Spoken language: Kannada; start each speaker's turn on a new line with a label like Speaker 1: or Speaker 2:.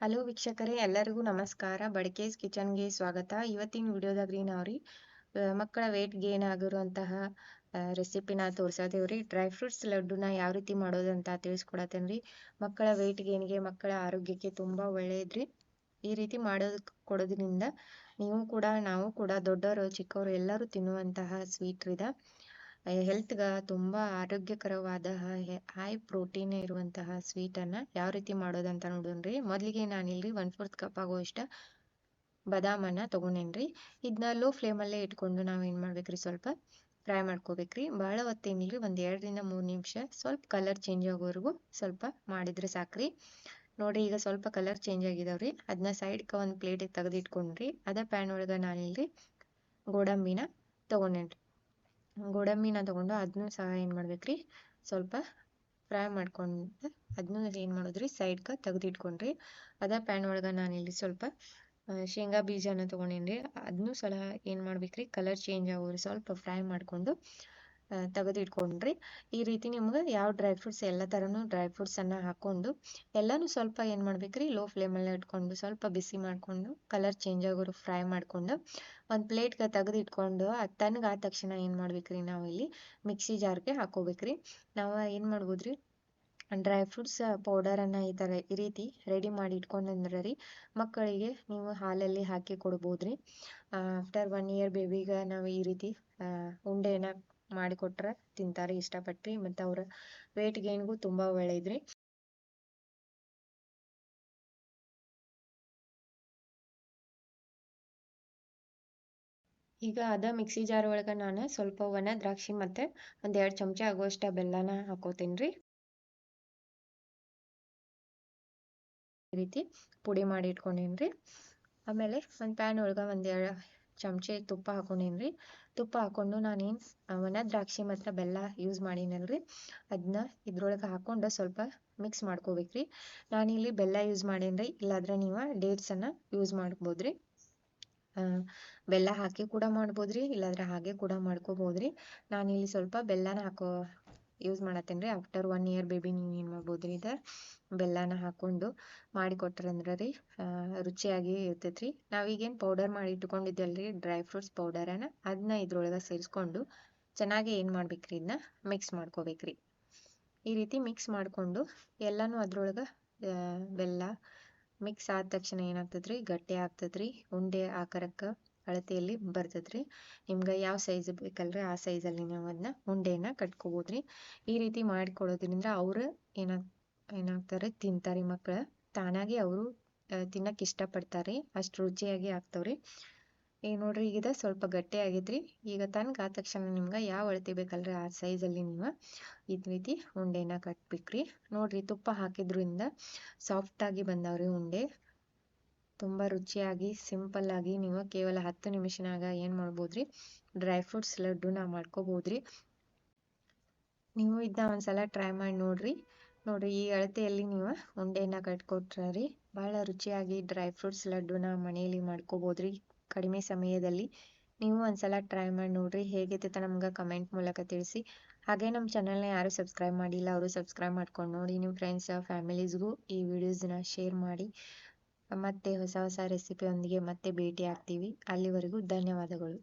Speaker 1: ಹಲೋ ವೀಕ್ಷಕರೇ, ಎಲ್ಲರಿಗೂ ನಮಸ್ಕಾರ. ಬಡ್ಕೇಸ್ ಕಿಚನ್ಗೆ ಸ್ವಾಗತ. ಇವತ್ತಿನ ವಿಡಿಯೋದಾಗ್ರಿ ನಾವ್ರಿ ಮಕ್ಕಳ ವೇಟ್ ಗೇನ್ ಆಗಿರುವಂತಹ ರೆಸಿಪಿನ ತೋರ್ಸತೇವ್ರಿ. ಡ್ರೈ ಫ್ರೂಟ್ಸ್ ಲಡ್ಡುನ ಯಾವ ರೀತಿ ಮಾಡೋದಂತ ತಿಳಿಸ್ಕೊಡತ್ತೇನ್ರಿ. ಮಕ್ಕಳ ವೇಟ್ ಗೇನ್ಗೆ, ಮಕ್ಕಳ ಆರೋಗ್ಯಕ್ಕೆ ತುಂಬಾ ಒಳ್ಳೆಯದ್ರಿ. ಈ ರೀತಿ ಕೊಡೋದ್ರಿಂದ ನಾವು ಕೂಡ ದೊಡ್ಡವರು ಚಿಕ್ಕವರು ಎಲ್ಲರೂ ತಿನ್ನುವಂತಹ ಸ್ವೀಟ್ ಇದ. ಹೆಲ್ತ್ಗೆ ತುಂಬಾ ಆರೋಗ್ಯಕರವಾದ ಹೈ ಪ್ರೋಟೀನ್ ಇರುವಂತಹ ಸ್ವೀಟ್ ಅನ್ನ ಯಾವ ರೀತಿ ಮಾಡೋದಂತ ನೋಡೋಣ್ರಿ. ಮೊದಲಿಗೆ ನಾನಿಲ್ರಿ 1/4 ಕಪ್ ಆಗುವಷ್ಟ ಬಾದಾಮನ್ನ ತಗೊಂಡೇನ್ರಿ. ಇದನ್ನ ಲೋ ಫ್ಲೇಮಲ್ಲೇ ಇಟ್ಕೊಂಡು ನಾವ್ ಏನ್ ಮಾಡ್ಬೇಕ್ರಿ, ಸ್ವಲ್ಪ ಫ್ರೈ ಮಾಡ್ಕೋಬೇಕ್ರಿ. ಬಹಳ ಹೊತ್ತೇನಿಲ್ರಿ, 1-2 ರಿಂದ 3 ನಿಮಿಷ ಸ್ವಲ್ಪ ಕಲರ್ ಚೇಂಜ್ ಆಗೋವರೆಗೂ ಸ್ವಲ್ಪ ಮಾಡಿದ್ರೆ ಸಾಕ್ರಿ. ನೋಡ್ರಿ, ಈಗ ಸ್ವಲ್ಪ ಕಲರ್ ಚೇಂಜ್ ಆಗಿದಾವ್ರಿ. ಅದನ್ನ ಸೈಡ್ಗೆ ಒಂದು ಪ್ಲೇಟಿಗೆ ತೆಗೆದಿಟ್ಕೊಂಡ್ರಿ. ಅದ ಪ್ಯಾನ್ ಒಳಗ ನಾನಿಲ್ರಿ ಗೋಡಂಬಿನ ತಗೊಂಡೇನ್ರಿ. ಗೋಡಂಬಿನ ತಗೊಂಡು ಅದನ್ನು ಸಹ ಏನ್ ಮಾಡ್ಬೇಕ್ರಿ, ಸ್ವಲ್ಪ ಫ್ರೈ ಮಾಡ್ಕೊಂಡು ಅದನ್ನು ಏನ್ ಮಾಡೋದ್ರಿ, ಸೈಡ್ಗೆ ತೆಗೆದಿಟ್ಕೊಂಡ್ರಿ. ಅದ ಪ್ಯಾನ್ ಒಳಗ ನಾನಿಲ್ಲಿ ಸ್ವಲ್ಪ ಶೇಂಗಾ ಬೀಜನ ತಗೊಂಡೇನ್ರಿ. ಅದನ್ನು ಸಹ ಏನ್ ಮಾಡ್ಬೇಕ್ರಿ, ಕಲರ್ ಚೇಂಜ್ ಆಗೋರಿ ಸ್ವಲ್ಪ ಫ್ರೈ ಮಾಡ್ಕೊಂಡು ತೆಗೆದಿಟ್ಕೊಂಡ್ರಿ. ಈ ರೀತಿ ನಿಮ್ಗೆ ಯಾವ ಡ್ರೈ ಫ್ರೂಟ್ಸ್ ಎಲ್ಲ ತರನು ಡ್ರೈ ಫ್ರೂಟ್ಸ್ ಅನ್ನ ಹಾಕೊಂಡು ಎಲ್ಲಾನು ಸ್ವಲ್ಪ ಏನ್ ಮಾಡ್ಬೇಕ್ರಿ, ಲೋ ಫ್ಲೇಮಲ್ಲಿ ಇಟ್ಕೊಂಡು ಸ್ವಲ್ಪ ಬಿಸಿ ಮಾಡ್ಕೊಂಡು ಕಲರ್ ಚೇಂಜ್ ಆಗೋರು ಫ್ರೈ ಮಾಡ್ಕೊಂಡು ಒಂದು ಪ್ಲೇಟ್ಗೆ ತೆಗೆದಿಟ್ಕೊಂಡು ತಣ್ಣಗಾದ ತಕ್ಷಣ ಏನ್ ಮಾಡ್ಬೇಕ್ರಿ, ನಾವು ಇಲ್ಲಿ ಮಿಕ್ಸಿ ಜಾರ್ಗೆ ಹಾಕೋಬೇಕ್ರಿ. ನಾವು ಏನ್ ಮಾಡ್ಬೋದ್ರಿ, ಡ್ರೈ ಫ್ರೂಟ್ಸ್ ಪೌಡರನ್ನು ಈ ರೀತಿ ರೆಡಿ ಮಾಡಿ ಇಟ್ಕೊಂಡ್ರಿ ಮಕ್ಕಳಿಗೆ ನೀವು ಹಾಲಲ್ಲಿ ಹಾಕಿ ಕೊಡ್ಬೋದ್ರಿ. ಆಫ್ಟರ್ 1 ಇಯರ್ ಬೇಬಿಗೆ ನಾವು ಈ ರೀತಿ ಉಂಡೆನ ಮಾಡಿಕೊಟ್ರೆ ತಿಂತಾರೆ ಇಷ್ಟಪಟ್ರಿ. ಮತ್ತು ಅವ್ರ ವೇಟ್ ಗೇನ್ಗೂ ತುಂಬಾ ಒಳ್ಳೇದ್ರಿ. ಈಗ ಅದ ಮಿಕ್ಸಿ ಜಾರ್ ಒಳಗ ನಾನು ಸ್ವಲ್ಪ ಒಣ ದ್ರಾಕ್ಷಿ ಮತ್ತೆ 1-2 ಚಮಚ ಆಗುವಷ್ಟ ಬೆಲ್ಲನ ಹಾಕೋತೇನ್ರಿ. ಈ ರೀತಿ ಪುಡಿ ಮಾಡಿ ಇಟ್ಕೊಂಡೇನ್ರಿ. ಆಮೇಲೆ ಒಂದು ಪ್ಯಾನ್ ಒಳಗ 1-2 ಚಮಚೆ ತುಪ್ಪ ಹಾಕೊಂಡೇನ್ರಿ. ತುಪ್ಪ ಹಾಕೊಂಡು ನಾನೇನು ಒಣ ದ್ರಾಕ್ಷಿ ಮತ್ತು ಬೆಲ್ಲ ಯೂಸ್ ಮಾಡೀನಲ್ರಿ, ಅದನ್ನ ಇದ್ರೊಳಗೆ ಹಾಕೊಂಡು ಸ್ವಲ್ಪ ಮಿಕ್ಸ್ ಮಾಡ್ಕೋಬೇಕ್ರಿ. ನಾನಿಲ್ಲಿ ಬೆಲ್ಲ ಯೂಸ್ ಮಾಡೇನ್ರಿ, ಇಲ್ಲಾಂದ್ರೆ ನೀವು ಡೇಟ್ಸನ್ನು ಯೂಸ್ ಮಾಡ್ಬೋದ್ರಿ. ಬೆಲ್ಲ ಹಾಕಿ ಕೂಡ ಮಾಡ್ಬೋದ್ರಿ, ಇಲ್ಲಾಂದ್ರೆ ಹಾಗೆ ಕೂಡ ಮಾಡ್ಕೋಬೋದ್ರಿ. ನಾನಿಲ್ಲಿ ಸ್ವಲ್ಪ ಬೆಲ್ಲನ ಯೂಸ್ ಮಾಡತ್ತೇನ್ರಿ. ಆಫ್ಟರ್ 1 ಇಯರ್ ಬೇಬಿ ನೀವು ಏನು ಮಾಡ್ಬೋದ್ರಿ, ಬೆಲ್ಲನ ಹಾಕೊಂಡು ಮಾಡಿಕೊಟ್ರಂದ್ರೆ ರೀ ರುಚಿಯಾಗಿ ಇರ್ತೈತ್ರಿ. ನಾವೀಗೇನು ಪೌಡರ್ ಮಾಡಿ ಇಟ್ಕೊಂಡಿದ್ದಲ್ರಿ ಡ್ರೈ ಫ್ರೂಟ್ಸ್ ಪೌಡರನ್ನ, ಅದನ್ನ ಇದ್ರೊಳಗೆ ಸೇರಿಸ್ಕೊಂಡು ಚೆನ್ನಾಗಿ ಏನು ಮಾಡ್ಬೇಕ್ರಿ, ಇದನ್ನ ಮಿಕ್ಸ್ ಮಾಡ್ಕೋಬೇಕ್ರಿ. ಈ ರೀತಿ ಮಿಕ್ಸ್ ಮಾಡಿಕೊಂಡು ಎಲ್ಲನೂ ಅದ್ರೊಳಗೆ ಬೆಲ್ಲ ಮಿಕ್ಸ್ ಆದ ತಕ್ಷಣ ಏನಾಗ್ತದ್ರಿ, ಗಟ್ಟಿ ಆಗ್ತದ್ರಿ. ಉಂಡೆ ಆಕಾರಕ್ಕೆ ಅಳತೆಯಲ್ಲಿ ಬರ್ತದ್ರಿ. ನಿಮ್ಗೆ ಯಾವ ಸೈಜ್ ಬೇಕಲ್ರಿ ಆ ಸೈಜಲ್ಲಿ ನೀವು ಅದನ್ನ ಉಂಡೆನ ಕಟ್ಕೋಬೋದ್ರಿ. ಈ ರೀತಿ ಮಾಡಿಕೊಡೋದ್ರಿಂದ ಅವ್ರು ಏನಾಗ್ತಾರೆ, ತಿಂತಾರೆ ಮಕ್ಕಳು ತಾನಾಗಿ. ಅವರು ತಿನ್ನಕ್ಕೆ ಇಷ್ಟಪಡ್ತಾರೆ, ಅಷ್ಟು ರುಚಿಯಾಗಿ ಆಗ್ತಾವ್ರಿ. ಈಗ ನೋಡ್ರಿ, ಈಗ ಸ್ವಲ್ಪ ಗಟ್ಟಿ ಆಗೈತ್ರಿ. ಈಗ ತನಕ ಆದ ತಕ್ಷಣ ನಿಮ್ಗೆ ಯಾವ ಅಳತೆ ಬೇಕಲ್ರಿ ಆ ಸೈಜಲ್ಲಿ ನೀವು ಈ ರೀತಿ ಉಂಡೆನ ಕಟ್ಬೇಕ್ರಿ. ನೋಡ್ರಿ, ತುಪ್ಪ ಹಾಕಿದ್ರಿಂದ ಸಾಫ್ಟ್ ಆಗಿ ಬಂದವ್ರಿ ಉಂಡೆ. ತುಂಬಾ ರುಚಿಯಾಗಿ ಸಿಂಪಲ್ ಆಗಿ ನೀವು ಕೇವಲ 10 ನಿಮಿಷನಾಗ ಏನ್ ಮಾಡ್ಬೋದ್ರಿ, ಡ್ರೈ ಫ್ರೂಟ್ಸ್ ಲಡ್ಡುನ ಮಾಡ್ಕೋಬೋದ್ರಿ. ನೀವು ಇದನ್ನ ಒಂದ್ಸಲ ಟ್ರೈ ಮಾಡಿ ನೋಡ್ರಿ. ಈ ಅಳತೆಯಲ್ಲಿ ನೀವು ಉಂಡೆನ ಕಟ್ಕೊಟ್ರಿ ಬಹಳ ರುಚಿಯಾಗಿ ಡ್ರೈ ಫ್ರೂಟ್ಸ್ ಲಡ್ಡುನ ಮನೆಯಲ್ಲಿ ಮಾಡ್ಕೋಬೋದ್ರಿ ಕಡಿಮೆ ಸಮಯದಲ್ಲಿ. ನೀವು ಒಂದ್ಸಲ ಟ್ರೈ ಮಾಡಿ ನೋಡ್ರಿ. ಹೇಗೈತೆ ನಮ್ಗೆ ಕಮೆಂಟ್ ಮೂಲಕ ತಿಳಿಸಿ. ಹಾಗೆ ನಮ್ಮ ಚಾನಲ್ನ ಯಾರು ಸಬ್ಸ್ಕ್ರೈಬ್ ಮಾಡಿಲ್ಲ ಅವರು ಸಬ್ಸ್ಕ್ರೈಬ್ ಮಾಡ್ಕೊಂಡು ನೋಡಿ. ನಿಮ್ಮ ಫ್ರೆಂಡ್ಸ್ ಫ್ಯಾಮಿಲೀಸ್ಗೂ ಈ ವಿಡಿಯೋಸ್ನ ಶೇರ್ ಮಾಡಿ. ಮತ್ತೆ ಹೊಸ ರೆಸಿಪಿಯೊಂದಿಗೆ ಮತ್ತೆ ಭೇಟಿ ಆಗ್ತೀವಿ. ಅಲ್ಲಿವರೆಗೂ ಧನ್ಯವಾದಗಳು.